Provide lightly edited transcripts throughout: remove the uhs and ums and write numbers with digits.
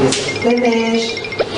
Is it finished? Good.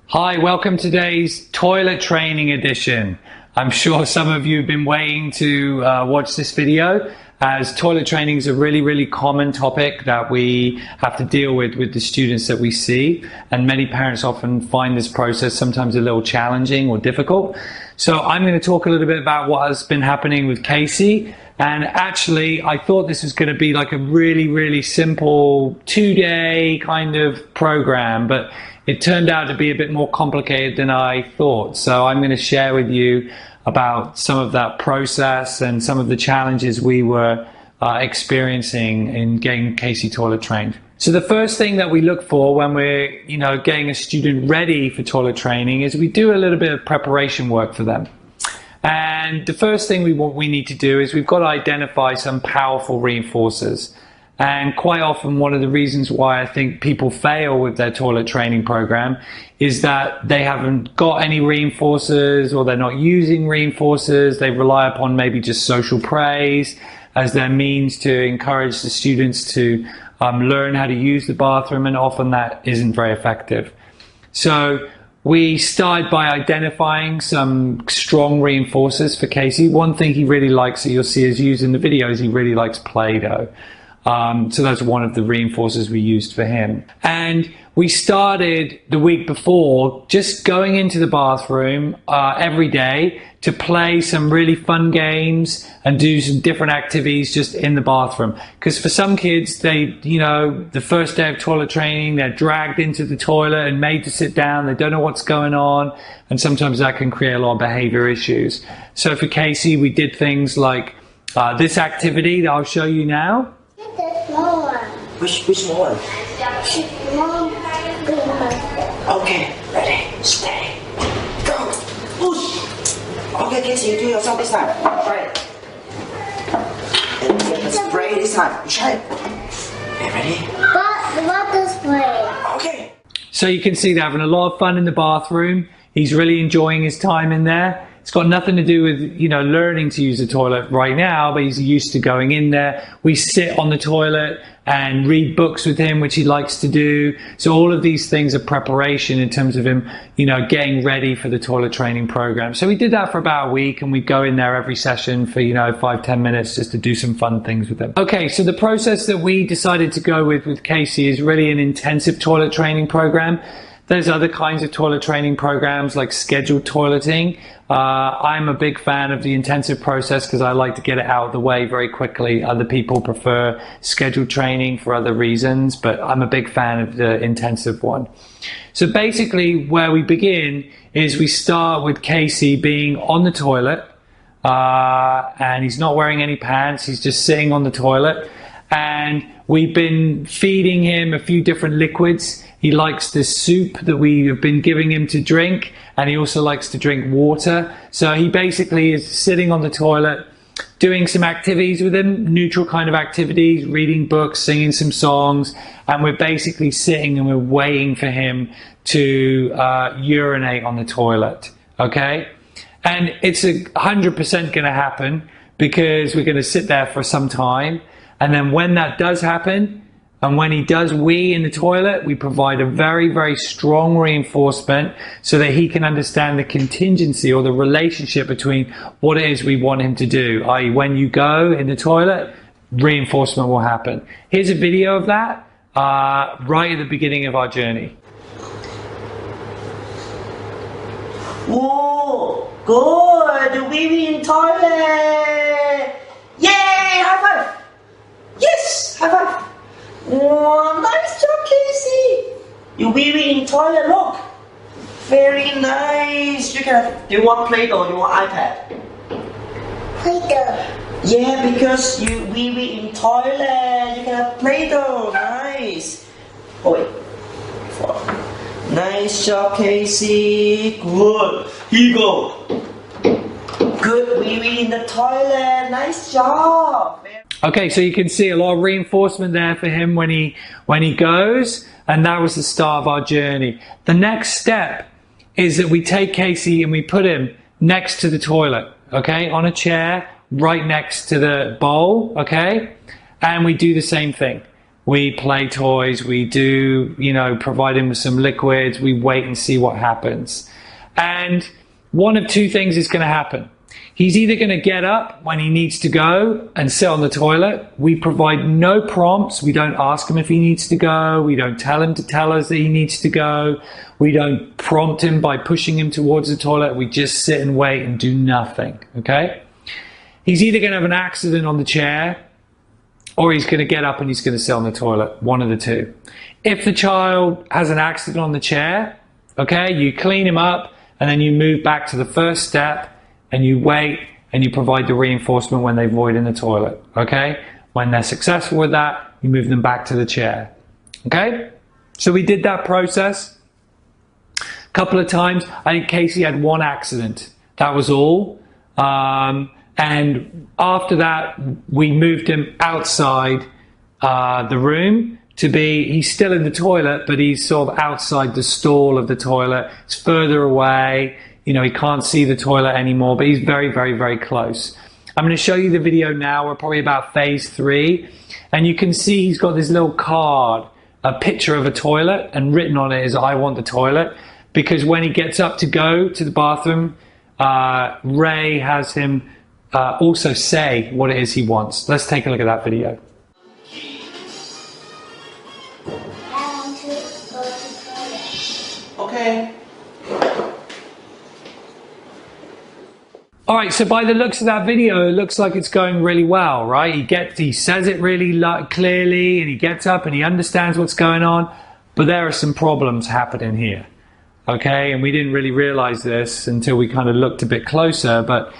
Hi, welcome to today's toilet training edition. I'm sure some of you have been waiting to watch this video, as toilet training is a really common topic that we have to deal with the students that we see, and many parents often find this process sometimes a little challenging or difficult. So I'm going to talk a little bit about what has been happening with Casey, and actually I thought this was going to be like a really simple 2-day kind of program, but it turned out to be a bit more complicated than I thought. So I'm going to share with you about some of that process and some of the challenges we were experiencing in getting Casey toilet trained. So the first thing that we look for when we're, getting a student ready for toilet training is we do a little bit of preparation work for them. And the first thing we need to do is we've got to identify some powerful reinforcers. And quite often one of the reasons why I think people fail with their toilet training program is that they haven't got any reinforcers, or they're not using reinforcers. They rely upon maybe just social praise as their means to encourage the students to learn how to use the bathroom, and often that isn't very effective. So we started by identifying some strong reinforcers for Casey. One thing he really likes, that you'll see as used in the video, is he really likes Play-Doh. So that's one of the reinforcers we used for him. And we started the week before just going into the bathroom every day to play some really fun games and do some different activities just in the bathroom. Because for some kids, they, the first day of toilet training, they're dragged into the toilet and made to sit down. They don't know what's going on. And sometimes that can create a lot of behavior issues. So for Casey, we did things like this activity that I'll show you now. Which one? Okay, ready, stay, go, push. Okay, Casey, you do yourself this time. Try it. And get the spray this time. You try it. Okay, ready? What the spray? Okay. So you can see they're having a lot of fun in the bathroom. He's really enjoying his time in there. It's got nothing to do with, learning to use the toilet right now, but he's used to going in there. We sit on the toilet and read books with him, which he likes to do. So all of these things are preparation in terms of him, getting ready for the toilet training program. So we did that for about a week, and we'd go in there every session for, 5-10 minutes just to do some fun things with him. Okay, so the process that we decided to go with Casey is really an intensive toilet training program. There's other kinds of toilet training programs like scheduled toileting. I'm a big fan of the intensive process because I like to get it out of the way very quickly. Other people prefer scheduled training for other reasons, but I'm a big fan of the intensive one. So basically where we begin is we start with Casey being on the toilet, and he's not wearing any pants. He's just sitting on the toilet, and we've been feeding him a few different liquids. He likes this soup that we have been giving him to drink, and he also likes to drink water. So he basically is sitting on the toilet, doing some activities with him, neutral kind of activities, reading books, singing some songs, and we're basically sitting and we're waiting for him to urinate on the toilet, okay? And it's 100% going to happen because we're going to sit there for some time, and then when that does happen, and when he does wee in the toilet, we provide a very strong reinforcement so that he can understand the contingency or the relationship between what it is we want him to do. I.e., when you go in the toilet, reinforcement will happen. Here's a video of that right at the beginning of our journey. Whoa, good, wee in toilet. Yay, high five. Yes, high five. Oh, nice job, Casey. You wee in toilet, look. Very nice. Do you want Play-Doh or you want iPad? Play-Doh. Yeah, because you wee in toilet. You can have Play-Doh. Nice. Oh wait. Nice job, Casey. Good. Here you go. Good wee in the toilet. Nice job. Okay, so you can see a lot of reinforcement there for him when he goes, and that was the start of our journey. The next step is that we take Casey and we put him next to the toilet, okay, on a chair right next to the bowl, okay? And we do the same thing. We play toys, we do, provide him with some liquids, we wait and see what happens. And one of two things is going to happen. He's either going to get up when he needs to go and sit on the toilet. We provide no prompts. We don't ask him if he needs to go. We don't tell him to tell us that he needs to go. We don't prompt him by pushing him towards the toilet. We just sit and wait and do nothing, okay? He's either going to have an accident on the chair, or he's going to get up and he's going to sit on the toilet, one of the two. If the child has an accident on the chair, okay, you clean him up and then you move back to the first step and you wait and you provide the reinforcement when they void in the toilet, okay? When they're successful with that, you move them back to the chair, okay? So we did that process a couple of times. I think Casey had one accident, that was all. And after that, we moved him outside the room to be, he's still in the toilet, but he's sort of outside the stall of the toilet. It's further away. He can't see the toilet anymore, but he's very, very, very close. I'm going to show you the video now. We're probably about phase 3. And you can see he's got this little card, a picture of a toilet, and written on it is, I want the toilet. Because when he gets up to go to the bathroom, Ray has him also say what it is he wants. Let's take a look at that video. I want to go to toilet. Okay. All right, so by the looks of that video, it looks like it's going really well, right? He says it really clearly, and he gets up and he understands what's going on, but there are some problems happening here, okay? And we didn't really realize this until we kind of looked a bit closer, but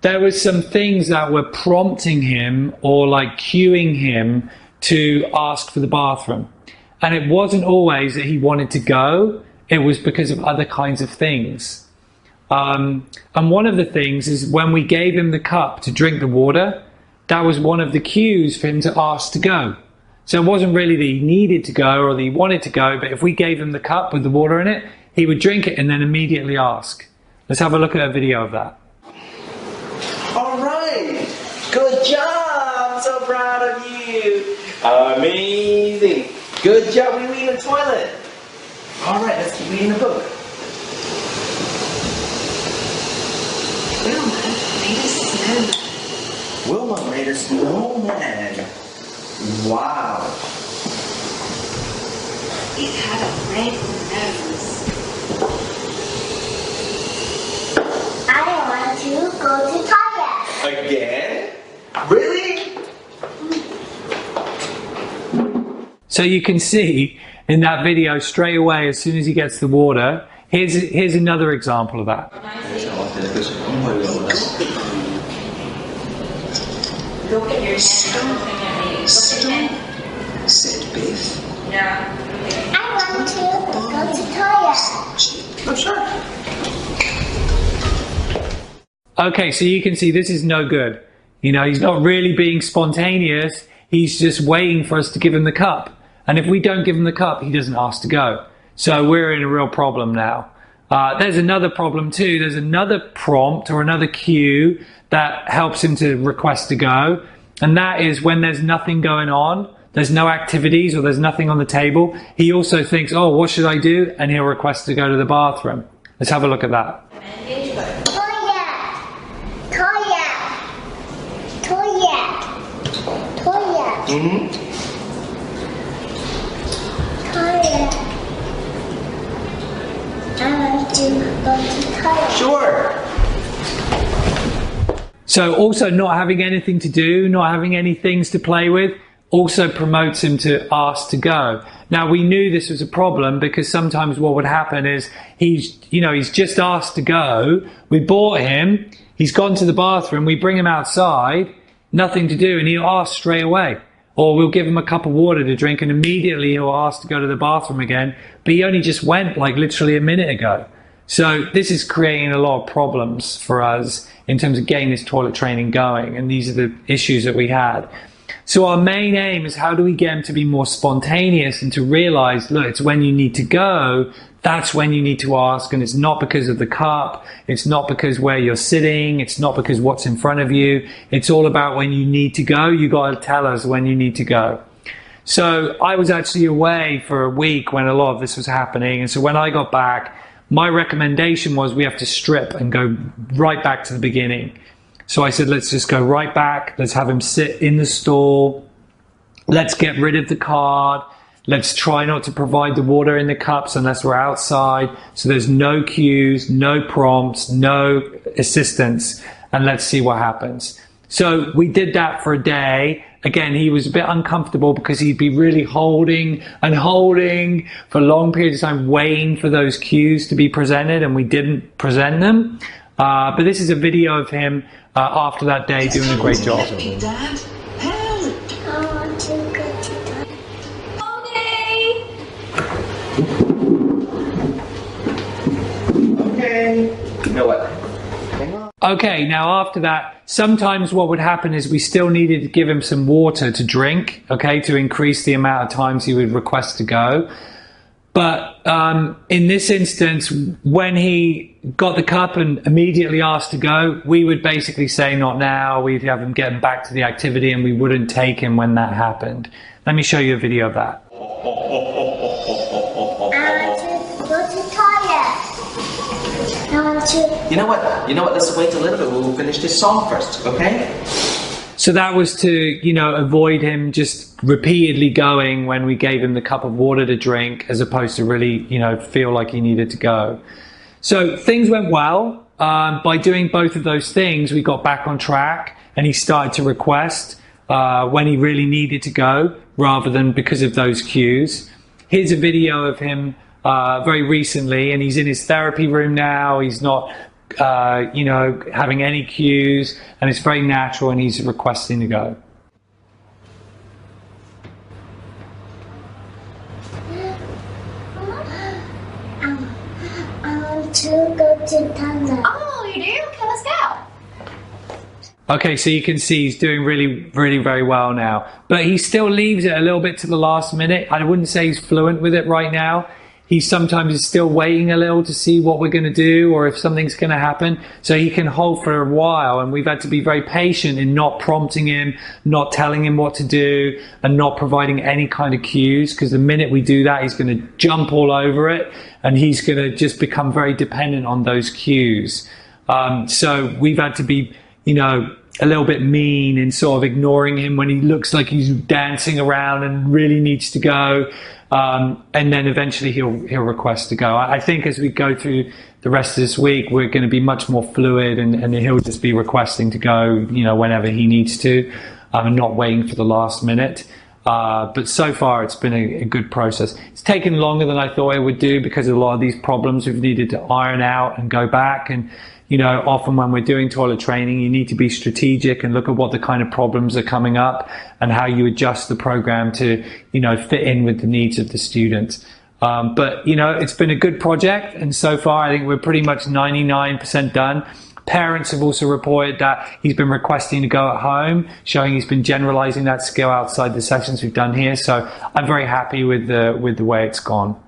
there was some things that were prompting him or like cueing him to ask for the bathroom. And it wasn't always that he wanted to go, it was because of other kinds of things. And one of the things is when we gave him the cup to drink the water, that was one of the cues for him to ask to go. So it wasn't really that he needed to go or that he wanted to go, but if we gave him the cup with the water in it, he would drink it and then immediately ask. Let's have a look at a video of that. All right. Good job. So proud of you. Amazing. Good job. We read the toilet. All right. Let's keep reading the book. Wilma made a snowman. Wow. It had a red nose. I want to go to toilet. Again? Really? So you can see in that video straight away, as soon as he gets the water, here's another example of that. Look at your hand. Said Biff. Yeah. I want to go to toilet. Oh, sure. Okay, so you can see this is no good. He's not really being spontaneous. He's just waiting for us to give him the cup. And if we don't give him the cup, he doesn't ask to go. So we're in a real problem now. There's another problem too. There's another prompt or another cue that helps him to request to go. And that is when there's nothing going on, there's no activities or there's nothing on the table. He also thinks, oh, what should I do? And he'll request to go to the bathroom. Let's have a look at that. Toilet. Mm-hmm. Toilet. I want to go to toilet. Sure. So also not having anything to do, not having any things to play with, also promotes him to ask to go. Now we knew this was a problem because sometimes what would happen is he's just asked to go. We bought him, he's gone to the bathroom, we bring him outside, nothing to do, and he'll ask straight away. Or we'll give him a cup of water to drink and immediately he'll ask to go to the bathroom again. But he only just went like literally a minute ago. So this is creating a lot of problems for us in terms of getting this toilet training going. And these are the issues that we had. So our main aim is how do we get him to be more spontaneous and to realize, look, it's when you need to go, that's when you need to ask, and it's not because of the cup, it's not because where you're sitting, it's not because what's in front of you, it's all about when you need to go, you got to tell us when you need to go. So I was actually away for a week when a lot of this was happening, and so when I got back, my recommendation was we have to strip and go right back to the beginning. So I said, let's just go right back. Let's have him sit in the stall. Let's get rid of the card. Let's try not to provide the water in the cups unless we're outside. So there's no cues, no prompts, no assistance. And let's see what happens. So we did that for a day. Again, he was a bit uncomfortable because he'd be really holding and holding for long periods of time, waiting for those cues to be presented, and we didn't present them. But this is a video of him after that day doing a great job. Dad, help! I want to go to toilet. Okay. You know what? Okay, now after that, sometimes what would happen is we still needed to give him some water to drink, okay, to increase the amount of times he would request to go. But in this instance, when he got the cup and immediately asked to go, we would basically say not now, we'd have him get back to the activity, and we wouldn't take him when that happened. Let me show you a video of that. I want to go to toilet. I want to. You know what? You know what? Let's wait a little bit. We'll finish this song first, okay? So that was to, you know, avoid him just repeatedly going when we gave him the cup of water to drink, as opposed to really, you know, feel like he needed to go. So things went well. By doing both of those things, we got back on track, and he started to request when he really needed to go, rather than because of those cues. Here's a video of him very recently, and he's in his therapy room now. He's not you know, having any cues, and it's very natural, and he's requesting to go. I want to go to toilet. Oh, you do? Okay, let's go. Okay, so you can see he's doing really very well now, but he still leaves it a little bit to the last minute. I wouldn't say he's fluent with it right now. He sometimes is still waiting a little to see what we're going to do or if something's going to happen. So he can hold for a while, and we've had to be very patient in not prompting him, not telling him what to do, and not providing any kind of cues, because the minute we do that, he's going to jump all over it, and he's going to just become very dependent on those cues. So we've had to be, you know, a little bit mean in sort of ignoring him when he looks like he's dancing around and really needs to go. And then eventually he'll request to go. I think as we go through the rest of this week, we're going to be much more fluid, and he'll just be requesting to go, you know, whenever he needs to, and not waiting for the last minute. But so far it's been a good process. It's taken longer than I thought it would do because of a lot of these problems we've needed to iron out and go back. And, you know, often when we're doing toilet training, you need to be strategic and look at what the kind of problems are coming up and how you adjust the program to, you know, fit in with the needs of the students. But, you know, it's been a good project. And so far, I think we're pretty much 99% done. Parents have also reported that he's been requesting to go at home, showing he's been generalizing that skill outside the sessions we've done here. So I'm very happy with the way it's gone.